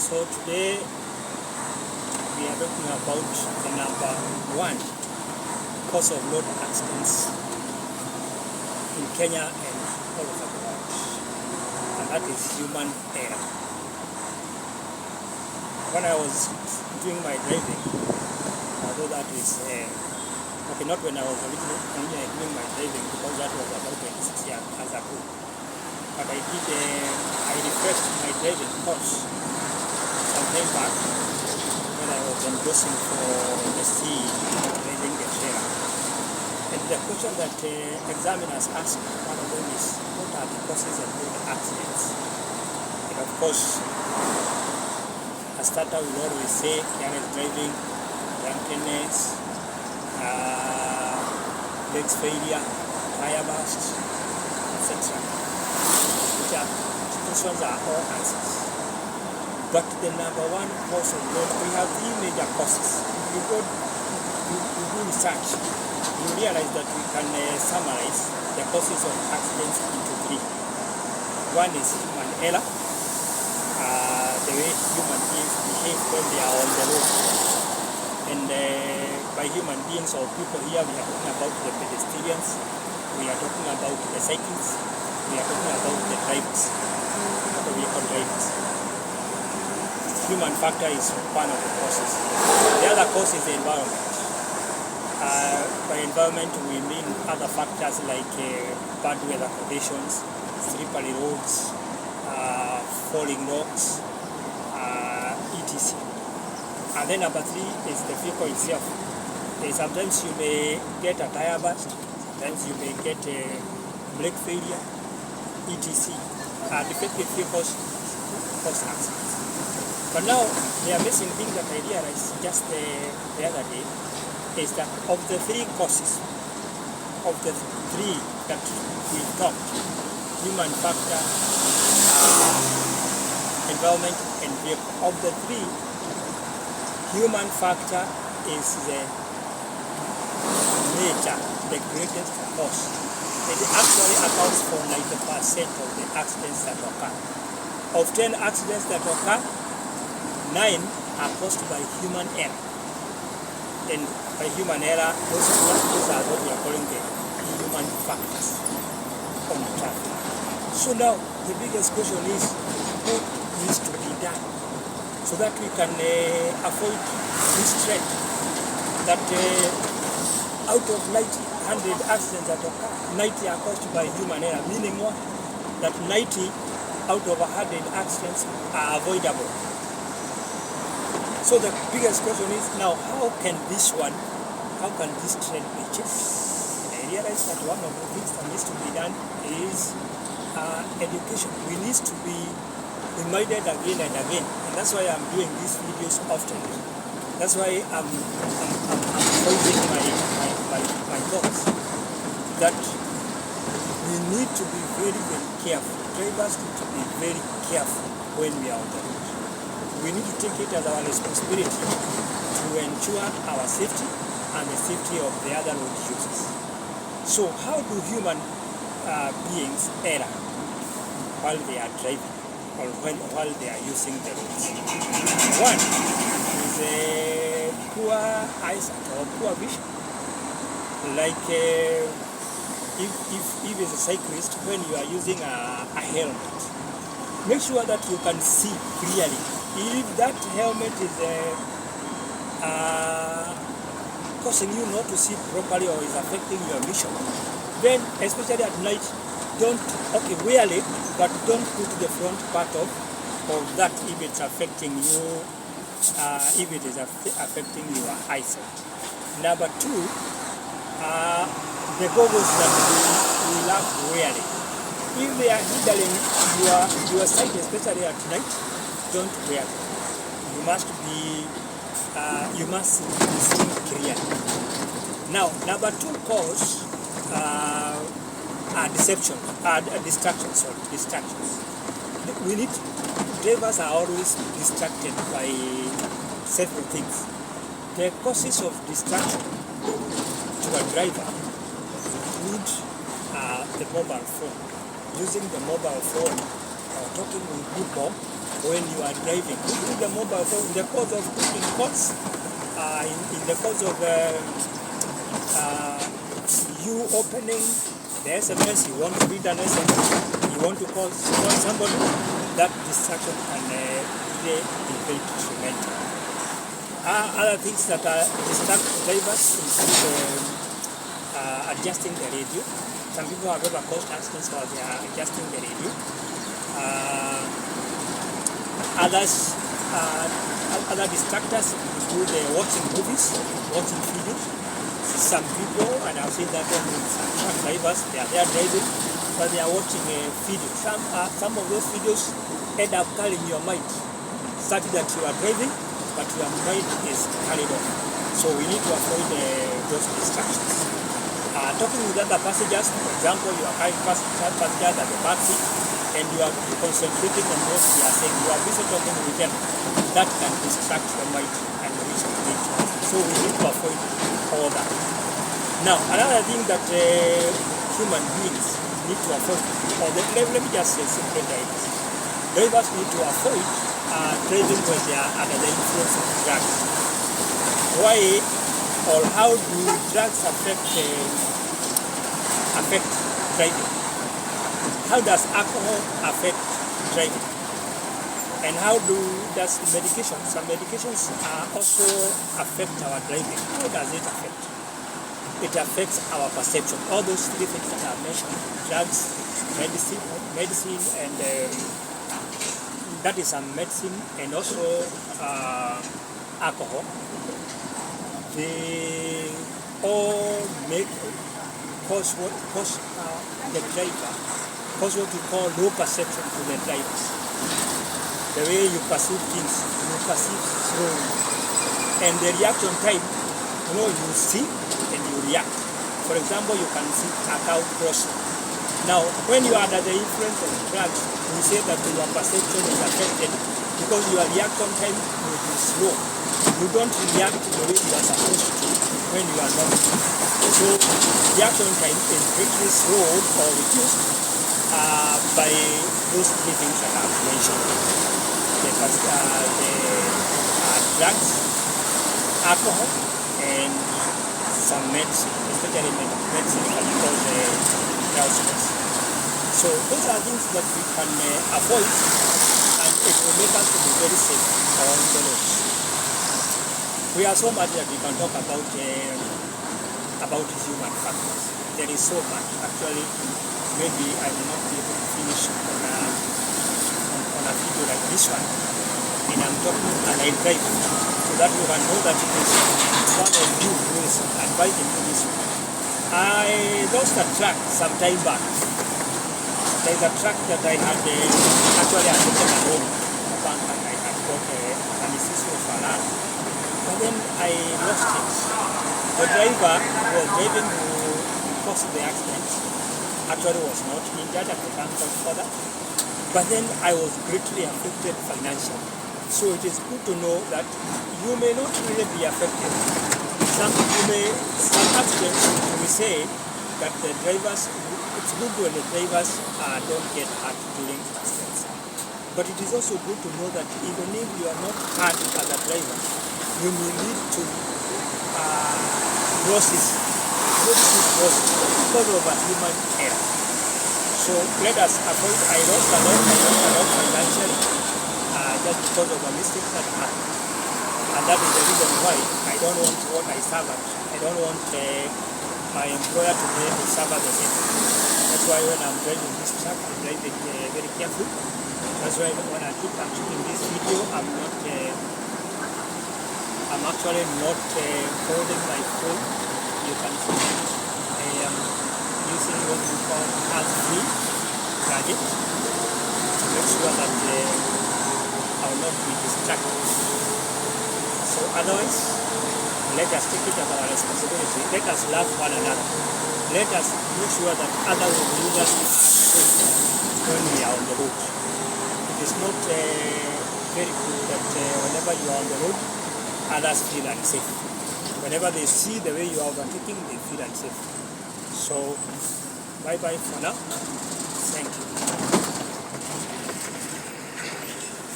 So today we are talking about the number one cause of road accidents in Kenya and all over the world, and that is human error. When I was doing my driving, although that is not when I was originally doing my driving, because that was about 26 years ago, but I refreshed my driving course some time back when I was endorsing for the sea driving the trailer. And the question that examiners ask, one of them is, what are the causes of road accidents? And of course, a starter will always say careless driving, drunkenness, brakes failure, tire burst, etc. These ones are all answers. But the number one cause of road, we have three major causes. If you do research, you realize that we can summarize the causes of accidents into three. One is human error, the way human beings behave when they are on the road. And by human beings or people here, we are talking about the pedestrians, we are talking about the cyclists, we are talking about the drivers, the vehicle drivers. Human factor is one of the causes. The other cause is the environment. By environment, we mean other factors like bad weather conditions, slippery roads, falling rocks, etc. And then number three is the vehicle itself. Sometimes you may get a tire burst, sometimes you may get a brake failure, etc. Defective vehicles cause accidents. But now, the amazing thing that I realized just the other day is that of the three causes, of the three that we talked, human factor, environment, and vehicle, of the three, human factor is the major, the greatest cause. It actually accounts for 90% of the accidents that occur. Of 10 accidents that occur, 9 are caused by human error. And by human error, those are what we are calling the human factors on traffic. So now, the biggest question is, what needs to be done so that we can avoid this trend that out of 100 accidents that occur, 90 are caused by human error, meaning what? That 90 out of 100 accidents are avoidable. So the biggest question is now, how can this trend be changed? And I realize that one of the things that needs to be done is education. We need to be reminded again and again, and that's why I'm doing these videos often. That's why I'm voicing my thoughts that we need to be very, very careful. Drivers need to be very careful when we are on the road. We need to take it as our responsibility to ensure our safety and the safety of the other road users. So how do human beings err while they are driving or while they are using the roads? One is a poor eyesight or poor vision. Like if it's a cyclist, when you are using a helmet, make sure that you can see clearly. If that helmet is causing you not to see properly or is affecting your vision, then especially at night, wear it, but don't put the front part of that if it's affecting you, if it is affecting your eyesight. Number two, the goggles that we love wearing. If they are hindering your sight, especially at night, don't wear them. You must see clearly. Now, number two cause are distractions. Drivers are always distracted by several things. The causes of distraction to a driver include the mobile phone. Using the mobile phone or talking with people when you are driving. With the mobile phone, in the course of taking course, in the course of you opening the SMS, you want to read an SMS, you want to call somebody, that distraction can be very detrimental. Other things that distract drivers include adjusting the radio. Some people have ever caused accidents while they are adjusting the radio. Other distractors include watching movies, watching videos. Some people, and I've seen that with some drivers, they are there driving, but they are watching a video. Some of those videos end up carrying your mind, such that you are driving, but your mind is carried on. So we need to avoid those distractions. Talking with other passengers, for example, you are carrying passengers at the back seat, and you are concentrating on what they are saying. You are busy talking with them. That can distract your mind and reach the point. So we need to avoid all that. Now, another thing that human beings need to avoid, let me just say simply drivers. Drivers need to avoid driving when they are under the influence of drugs. Why or how do drugs affect driving? How does alcohol affect driving? And how does medication? Some medications also affect our driving. How does it affect? It affects our perception. All those three things that I mentioned: drugs, medicine, and that is some medicine, and also alcohol. They all cause the driver, cause what we call low perception to the drivers. The way you perceive things, you perceive slowly. And the reaction time, you see and you react. For example, you can see a cow crossing. Now, when you are under the influence of drugs, we say that your perception is affected because your reaction time will be slow. You don't react the way you are supposed to when you are not. So, reaction time is greatly slowed or reduced by those three things that I have mentioned. The drugs, alcohol, and some medicine, especially medicine that we call the drowsiness. So those are things that we can avoid, and it will make us to be very safe on the roads. We have so much that we can talk about human factors. There is so much. Actually, maybe I will not be able to finish on a video like this one, and I'm talking and I drive, so that you can know that it is one of you who is advising to this one. I lost a track some time back. There is a track that I had actually I took at home, a bank, and I had got an Isuzu Farad, but then I lost it. The driver was driving to cause the accident. Actually was not injured, I can't talk for that. But then I was greatly affected financially. So it is good to know that you may not really be affected. Some accidents, we say that the drivers, it's good when the drivers don't get hurt during accidents. But it is also good to know that even if you are not hurt as a driver, you may lead to losses because of a human error. So let us avoid, I lost a lot financially just because of a mistake that happened. And that is the reason why I don't want what I suffered. I don't want my employer to suffer the same. That's why when I'm driving this truck, I'm driving very carefully. That's why when I keep shooting this video, I'm actually not holding my phone. You can see I am using what we call hands-free gadget to make sure that I will not be distracted. So otherwise, let us take it as our responsibility. Let us love one another. Let us make sure that other users are safe when we are on the road. It is not very good that whenever you are on the road, others feel unsafe. Whenever they see the way you are overtaking, they feel unsafe. So, bye-bye for now.